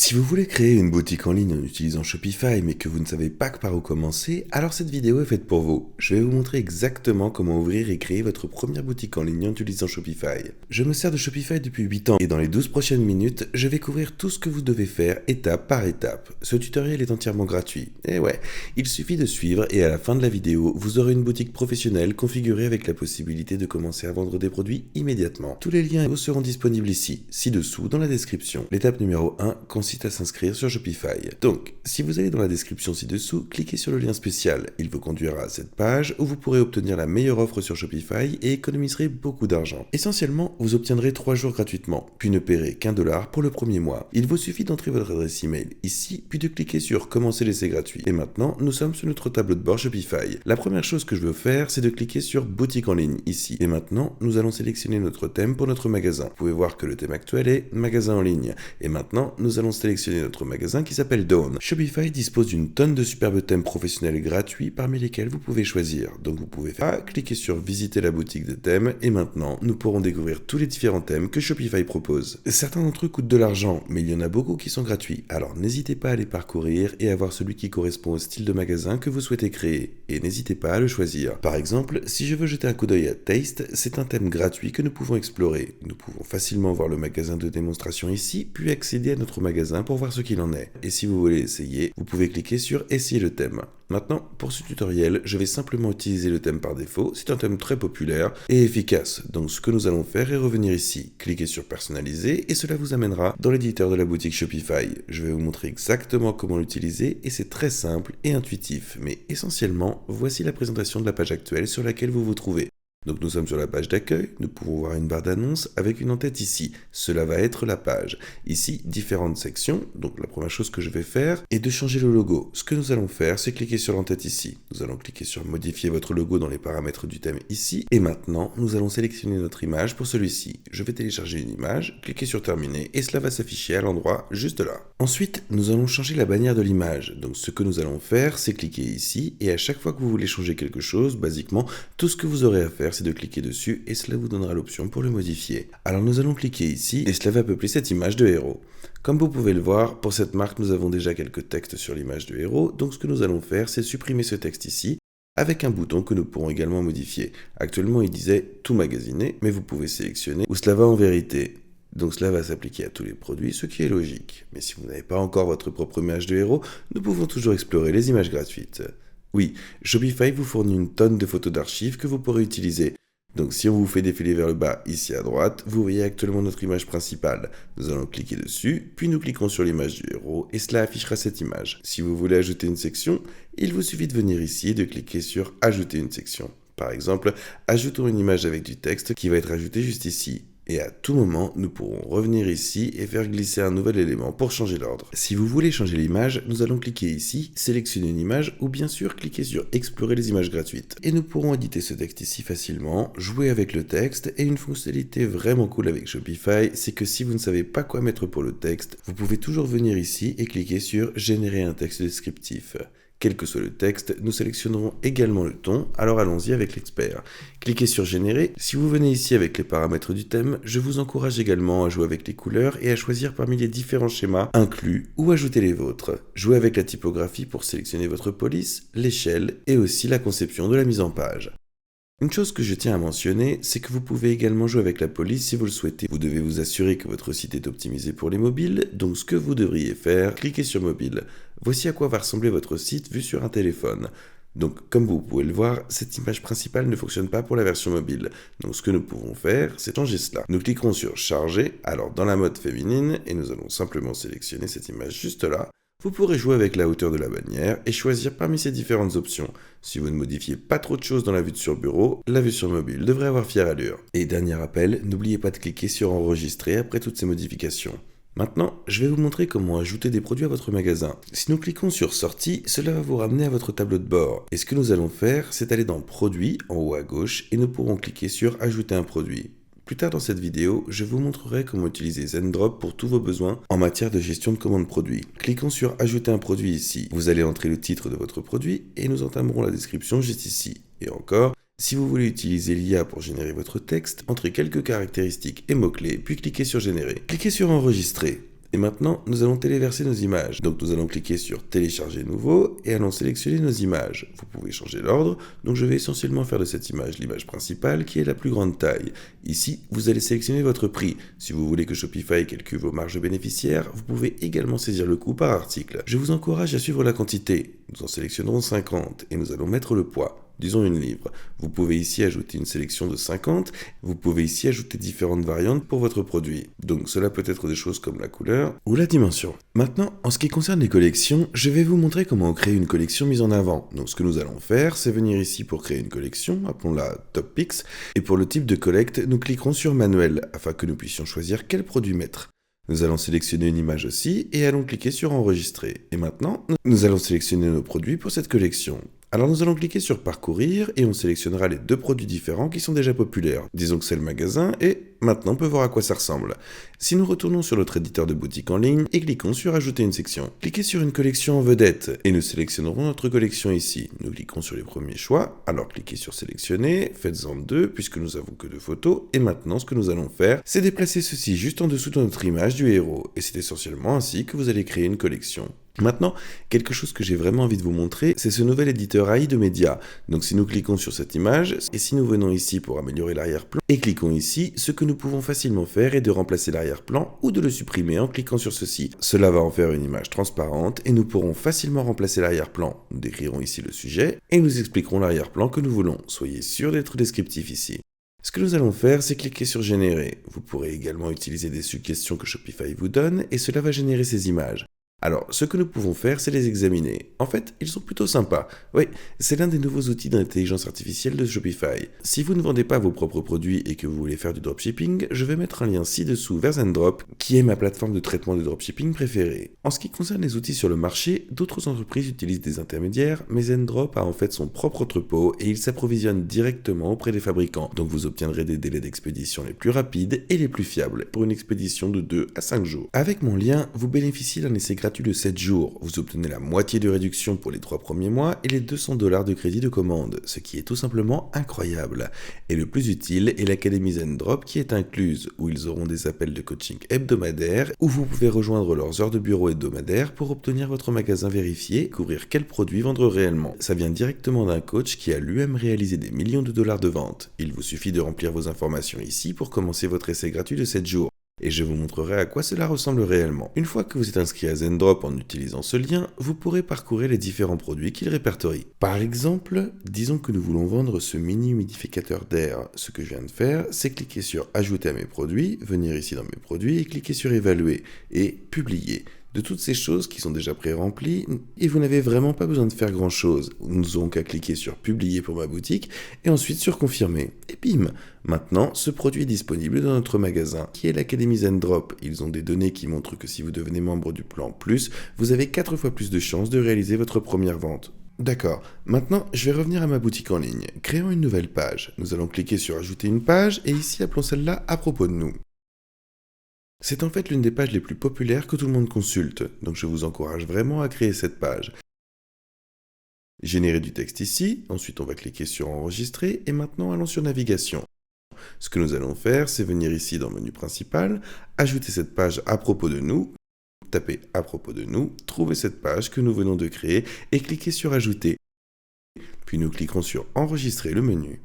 Si vous voulez créer une boutique en ligne en utilisant Shopify mais que vous ne savez pas par où commencer, alors cette vidéo est faite pour vous. Je vais vous montrer exactement comment ouvrir et créer votre première boutique en ligne en utilisant Shopify. Je me sers de Shopify depuis 8 ans et dans les 12 prochaines minutes, je vais couvrir tout ce que vous devez faire étape par étape. Ce tutoriel est entièrement gratuit. Et ouais, il suffit de suivre et à la fin de la vidéo, vous aurez une boutique professionnelle configurée avec la possibilité de commencer à vendre des produits immédiatement. Tous les liens seront disponibles ici, ci-dessous dans la description. L'étape numéro 1 consiste à s'inscrire sur Shopify. Donc, si vous allez dans la description ci-dessous, cliquez sur le lien spécial. Il vous conduira à cette page où vous pourrez obtenir la meilleure offre sur Shopify et économiserez beaucoup d'argent. Essentiellement, vous obtiendrez 3 jours gratuitement, puis ne paierez qu'1$ pour le premier mois. Il vous suffit d'entrer votre adresse email ici, puis de cliquer sur Commencer l'essai gratuit. Et maintenant, nous sommes sur notre tableau de bord Shopify. La première chose que je veux faire, c'est de cliquer sur Boutique en ligne ici. Et maintenant, nous allons sélectionner notre thème pour notre magasin. Vous pouvez voir que le thème actuel est Magasin en ligne. Et maintenant, nous allons sélectionner notre magasin qui s'appelle Dawn. Shopify dispose d'une tonne de superbes thèmes professionnels gratuits parmi lesquels vous pouvez choisir. Donc vous pouvez cliquer sur Visiter la boutique de thèmes et maintenant nous pourrons découvrir tous les différents thèmes que Shopify propose. Certains d'entre eux coûtent de l'argent, mais il y en a beaucoup qui sont gratuits. Alors n'hésitez pas à les parcourir et à voir celui qui correspond au style de magasin que vous souhaitez créer. Et n'hésitez pas à le choisir. Par exemple, si je veux jeter un coup d'œil à Taste, c'est un thème gratuit que nous pouvons explorer. Nous pouvons facilement voir le magasin de démonstration ici, puis accéder à notre magasin pour voir ce qu'il en est. Et si vous voulez essayer, vous pouvez cliquer sur Essayer le thème. Maintenant, pour ce tutoriel, je vais simplement utiliser le thème par défaut. C'est un thème très populaire et efficace. Donc ce que nous allons faire est revenir ici, cliquer sur Personnaliser et cela vous amènera dans l'éditeur de la boutique Shopify. Je vais vous montrer exactement comment l'utiliser et c'est très simple et intuitif. Mais essentiellement, voici la présentation de la page actuelle sur laquelle vous vous trouvez. Donc nous sommes sur la page d'accueil, nous pouvons voir une barre d'annonce avec une en-tête ici. Cela va être la page. Ici, différentes sections. Donc la première chose que je vais faire est de changer le logo. Ce que nous allons faire, c'est cliquer sur l'en-tête ici. Nous allons cliquer sur modifier votre logo dans les paramètres du thème ici. Et maintenant, nous allons sélectionner notre image pour celui-ci. Je vais télécharger une image, cliquer sur terminer et cela va s'afficher à l'endroit juste là. Ensuite, nous allons changer la bannière de l'image. Donc ce que nous allons faire, c'est cliquer ici et à chaque fois que vous voulez changer quelque chose, basiquement, tout ce que vous aurez à faire, c'est de cliquer dessus et cela vous donnera l'option pour le modifier. Alors nous allons cliquer ici et cela va peupler cette image de héros. Comme vous pouvez le voir, pour cette marque, nous avons déjà quelques textes sur l'image de héros, donc ce que nous allons faire, c'est supprimer ce texte ici avec un bouton que nous pourrons également modifier. Actuellement, il disait tout magasiner, mais vous pouvez sélectionner où cela va en vérité. Donc cela va s'appliquer à tous les produits, ce qui est logique. Mais si vous n'avez pas encore votre propre image de héros, nous pouvons toujours explorer les images gratuites. Oui, Shopify vous fournit une tonne de photos d'archives que vous pourrez utiliser. Donc si on vous fait défiler vers le bas, ici à droite, vous voyez actuellement notre image principale. Nous allons cliquer dessus, puis nous cliquons sur l'image du héros et cela affichera cette image. Si vous voulez ajouter une section, il vous suffit de venir ici et de cliquer sur Ajouter une section. Par exemple, ajoutons une image avec du texte qui va être ajouté juste ici. Et à tout moment, nous pourrons revenir ici et faire glisser un nouvel élément pour changer l'ordre. Si vous voulez changer l'image, nous allons cliquer ici, sélectionner une image ou bien sûr cliquer sur Explorer les images gratuites. Et nous pourrons éditer ce texte ici facilement, jouer avec le texte et une fonctionnalité vraiment cool avec Shopify, c'est que si vous ne savez pas quoi mettre pour le texte, vous pouvez toujours venir ici et cliquer sur Générer un texte descriptif. Quel que soit le texte, nous sélectionnerons également le ton, alors allons-y avec l'expert. Cliquez sur Générer. Si vous venez ici avec les paramètres du thème, je vous encourage également à jouer avec les couleurs et à choisir parmi les différents schémas inclus ou ajouter les vôtres. Jouez avec la typographie pour sélectionner votre police, l'échelle et aussi la conception de la mise en page. Une chose que je tiens à mentionner, c'est que vous pouvez également jouer avec la police si vous le souhaitez. Vous devez vous assurer que votre site est optimisé pour les mobiles, donc ce que vous devriez faire, cliquez sur mobile. Voici à quoi va ressembler votre site vu sur un téléphone. Donc comme vous pouvez le voir, cette image principale ne fonctionne pas pour la version mobile. Donc ce que nous pouvons faire, c'est changer cela. Nous cliquerons sur charger, alors dans la mode féminine, et nous allons simplement sélectionner cette image juste là. Vous pourrez jouer avec la hauteur de la bannière et choisir parmi ces différentes options. Si vous ne modifiez pas trop de choses dans la vue sur bureau, la vue sur mobile devrait avoir fière allure. Et dernier rappel, n'oubliez pas de cliquer sur enregistrer après toutes ces modifications. Maintenant, je vais vous montrer comment ajouter des produits à votre magasin. Si nous cliquons sur Sortie, cela va vous ramener à votre tableau de bord. Et ce que nous allons faire, c'est aller dans Produits, en haut à gauche, et nous pourrons cliquer sur Ajouter un produit. Plus tard dans cette vidéo, je vous montrerai comment utiliser Zendrop pour tous vos besoins en matière de gestion de commandes produits. Cliquons sur Ajouter un produit ici. Vous allez entrer le titre de votre produit et nous entamerons la description juste ici. Et encore, si vous voulez utiliser l'IA pour générer votre texte, entrez quelques caractéristiques et mots-clés, puis cliquez sur Générer. Cliquez sur Enregistrer. Et maintenant, nous allons téléverser nos images. Donc nous allons cliquer sur télécharger nouveau et allons sélectionner nos images. Vous pouvez changer l'ordre, donc je vais essentiellement faire de cette image l'image principale qui est la plus grande taille. Ici, vous allez sélectionner votre prix. Si vous voulez que Shopify calcule vos marges bénéficiaires, vous pouvez également saisir le coût par article. Je vous encourage à suivre la quantité. Nous en sélectionnerons 50 et nous allons mettre le poids. Disons 1 livre. Vous pouvez ici ajouter une sélection de 50. Vous pouvez ici ajouter différentes variantes pour votre produit. Donc cela peut être des choses comme la couleur ou la dimension. Maintenant, en ce qui concerne les collections, je vais vous montrer comment créer une collection mise en avant. Donc ce que nous allons faire, c'est venir ici pour créer une collection, appelons-la Top Picks. Et pour le type de collecte, nous cliquerons sur Manuel afin que nous puissions choisir quel produit mettre. Nous allons sélectionner une image aussi et allons cliquer sur Enregistrer. Et maintenant, nous allons sélectionner nos produits pour cette collection. Alors nous allons cliquer sur Parcourir et on sélectionnera les 2 produits différents qui sont déjà populaires. Disons que c'est le magasin et maintenant on peut voir à quoi ça ressemble. Si nous retournons sur notre éditeur de boutique en ligne et cliquons sur Ajouter une section. Cliquez sur une collection en vedette et nous sélectionnerons notre collection ici. Nous cliquons sur les premiers choix, alors cliquez sur Sélectionner, faites-en 2 puisque nous avons que 2 photos et maintenant ce que nous allons faire, c'est déplacer ceci juste en dessous de notre image du héros et c'est essentiellement ainsi que vous allez créer une collection. Maintenant, quelque chose que j'ai vraiment envie de vous montrer, c'est ce nouvel éditeur AI de médias. Donc si nous cliquons sur cette image, et si nous venons ici pour améliorer l'arrière-plan, et cliquons ici, ce que nous pouvons facilement faire est de remplacer l'arrière-plan ou de le supprimer en cliquant sur ceci. Cela va en faire une image transparente et nous pourrons facilement remplacer l'arrière-plan. Nous décrirons ici le sujet et nous expliquerons l'arrière-plan que nous voulons. Soyez sûr d'être descriptif ici. Ce que nous allons faire, c'est cliquer sur Générer. Vous pourrez également utiliser des suggestions que Shopify vous donne et cela va générer ces images. Alors, ce que nous pouvons faire, c'est les examiner. En fait, ils sont plutôt sympas. Oui, c'est l'un des nouveaux outils d'intelligence artificielle de Shopify. Si vous ne vendez pas vos propres produits et que vous voulez faire du dropshipping, je vais mettre un lien ci-dessous vers Zendrop, qui est ma plateforme de traitement de dropshipping préférée. En ce qui concerne les outils sur le marché, d'autres entreprises utilisent des intermédiaires, mais Zendrop a en fait son propre entrepôt et il s'approvisionne directement auprès des fabricants. Donc vous obtiendrez des délais d'expédition les plus rapides et les plus fiables pour une expédition de 2 à 5 jours. Avec mon lien, vous bénéficiez d'un essai gratuit de 7 jours. Vous obtenez la moitié de réduction pour les 3 premiers mois et les $200 de crédit de commande, ce qui est tout simplement incroyable. Et le plus utile est l'académie Zendrop qui est incluse, où ils auront des appels de coaching hebdomadaires, où vous pouvez rejoindre leurs heures de bureau hebdomadaires pour obtenir votre magasin vérifié, couvrir quels produits vendre réellement. Ça vient directement d'un coach qui a lui-même réalisé des millions de dollars de ventes. Il vous suffit de remplir vos informations ici pour commencer votre essai gratuit de 7 jours. Et je vous montrerai à quoi cela ressemble réellement. Une fois que vous êtes inscrit à Zendrop en utilisant ce lien, vous pourrez parcourir les différents produits qu'il répertorie. Par exemple, disons que nous voulons vendre ce mini humidificateur d'air. Ce que je viens de faire, c'est cliquer sur Ajouter à mes produits, venir ici dans mes produits et cliquer sur Évaluer et Publier. De toutes ces choses qui sont déjà pré-remplies, et vous n'avez vraiment pas besoin de faire grand chose. Nous n'aurons qu'à cliquer sur Publier pour ma boutique, et ensuite sur Confirmer. Et bim! Maintenant, ce produit est disponible dans notre magasin, qui est l'Académie Zendrop. Ils ont des données qui montrent que si vous devenez membre du plan Plus, vous avez 4 fois plus de chances de réaliser votre première vente. D'accord, maintenant je vais revenir à ma boutique en ligne. Créons une nouvelle page. Nous allons cliquer sur Ajouter une page, et ici appelons celle-là À propos de nous. C'est en fait l'une des pages les plus populaires que tout le monde consulte, donc je vous encourage vraiment à créer cette page. Générer du texte ici, ensuite on va cliquer sur Enregistrer, et maintenant allons sur Navigation. Ce que nous allons faire, c'est venir ici dans le menu principal, ajouter cette page à propos de nous, taper à propos de nous, trouver cette page que nous venons de créer, et cliquer sur Ajouter. Puis nous cliquerons sur Enregistrer le menu.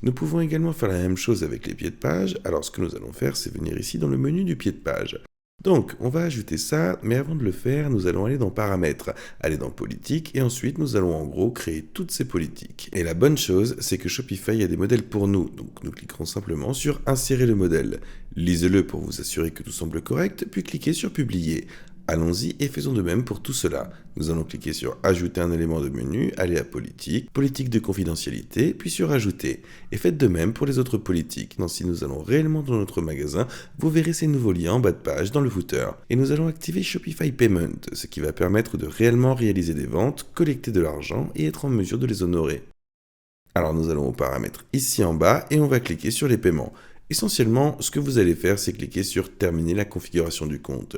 Nous pouvons également faire la même chose avec les pieds de page, alors ce que nous allons faire, c'est venir ici dans le menu du pied de page. Donc, on va ajouter ça, mais avant de le faire, nous allons aller dans Paramètres, aller dans Politique, et ensuite nous allons en gros créer toutes ces politiques. Et la bonne chose, c'est que Shopify a des modèles pour nous, donc nous cliquerons simplement sur Insérer le modèle. Lisez-le pour vous assurer que tout semble correct, puis cliquez sur Publier. Allons-y et faisons de même pour tout cela. Nous allons cliquer sur Ajouter un élément de menu, aller à Politique, Politique de confidentialité, puis sur Ajouter. Et faites de même pour les autres politiques. Donc si nous allons réellement dans notre magasin, vous verrez ces nouveaux liens en bas de page dans le footer. Et nous allons activer Shopify Payment, ce qui va permettre de réellement réaliser des ventes, collecter de l'argent et être en mesure de les honorer. Alors nous allons aux paramètres ici en bas et on va cliquer sur les paiements. Essentiellement, ce que vous allez faire, c'est cliquer sur Terminer la configuration du compte.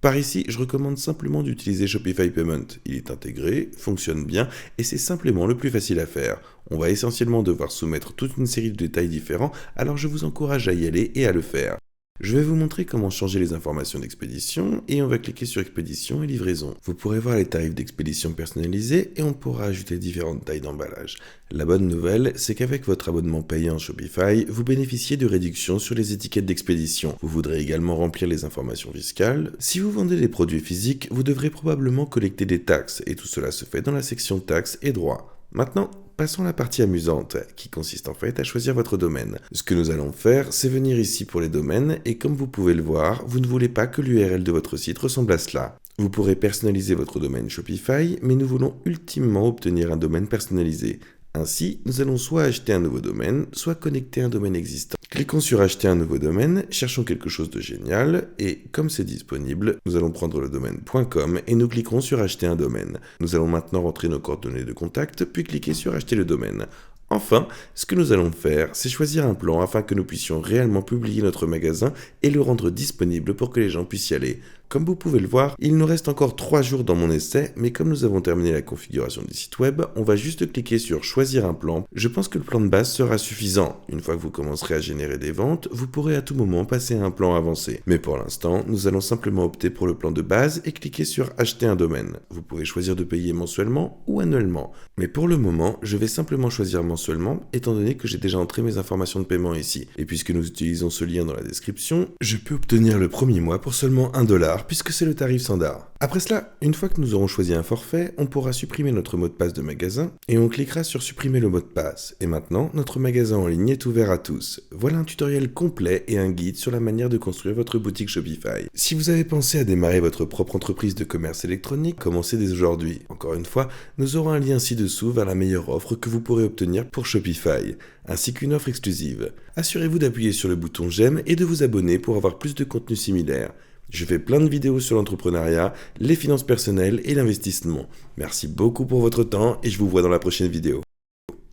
Par ici, je recommande simplement d'utiliser Shopify Payment. Il est intégré, fonctionne bien et c'est simplement le plus facile à faire. On va essentiellement devoir soumettre toute une série de détails différents, alors je vous encourage à y aller et à le faire. Je vais vous montrer comment changer les informations d'expédition et on va cliquer sur expédition et livraison. Vous pourrez voir les tarifs d'expédition personnalisés et on pourra ajouter différentes tailles d'emballage. La bonne nouvelle, c'est qu'avec votre abonnement payant Shopify, vous bénéficiez de réductions sur les étiquettes d'expédition. Vous voudrez également remplir les informations fiscales. Si vous vendez des produits physiques, vous devrez probablement collecter des taxes et tout cela se fait dans la section taxes et droits. Maintenant, passons à la partie amusante, qui consiste en fait à choisir votre domaine. Ce que nous allons faire, c'est venir ici pour les domaines, et comme vous pouvez le voir, vous ne voulez pas que l'URL de votre site ressemble à cela. Vous pourrez personnaliser votre domaine Shopify, mais nous voulons ultimement obtenir un domaine personnalisé. Ainsi, nous allons soit acheter un nouveau domaine, soit connecter un domaine existant. Cliquons sur acheter un nouveau domaine, cherchons quelque chose de génial, et comme c'est disponible, nous allons prendre le domaine .com et nous cliquerons sur acheter un domaine. Nous allons maintenant rentrer nos coordonnées de contact, puis cliquer sur acheter le domaine. Enfin, ce que nous allons faire, c'est choisir un plan afin que nous puissions réellement publier notre magasin et le rendre disponible pour que les gens puissent y aller. Comme vous pouvez le voir, il nous reste encore 3 jours dans mon essai, mais comme nous avons terminé la configuration du site web, on va juste cliquer sur choisir un plan. Je pense que le plan de base sera suffisant. Une fois que vous commencerez à générer des ventes, vous pourrez à tout moment passer à un plan avancé. Mais pour l'instant, nous allons simplement opter pour le plan de base et cliquer sur acheter un domaine. Vous pouvez choisir de payer mensuellement ou annuellement. Mais pour le moment, je vais simplement choisir mensuellement, étant donné que j'ai déjà entré mes informations de paiement ici. Et puisque nous utilisons ce lien dans la description, je peux obtenir le premier mois pour seulement $1, puisque c'est le tarif standard. Après cela, une fois que nous aurons choisi un forfait, on pourra supprimer notre mot de passe de magasin et on cliquera sur supprimer le mot de passe. Et maintenant, notre magasin en ligne est ouvert à tous. Voilà un tutoriel complet et un guide sur la manière de construire votre boutique Shopify. Si vous avez pensé à démarrer votre propre entreprise de commerce électronique, commencez dès aujourd'hui. Encore une fois, nous aurons un lien ci-dessous vers la meilleure offre que vous pourrez obtenir pour Shopify, ainsi qu'une offre exclusive. Assurez-vous d'appuyer sur le bouton j'aime et de vous abonner pour avoir plus de contenu similaire. Je fais plein de vidéos sur l'entrepreneuriat, les finances personnelles et l'investissement. Merci beaucoup pour votre temps et je vous vois dans la prochaine vidéo.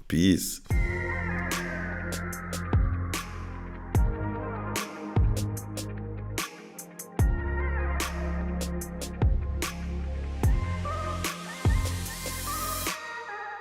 Peace.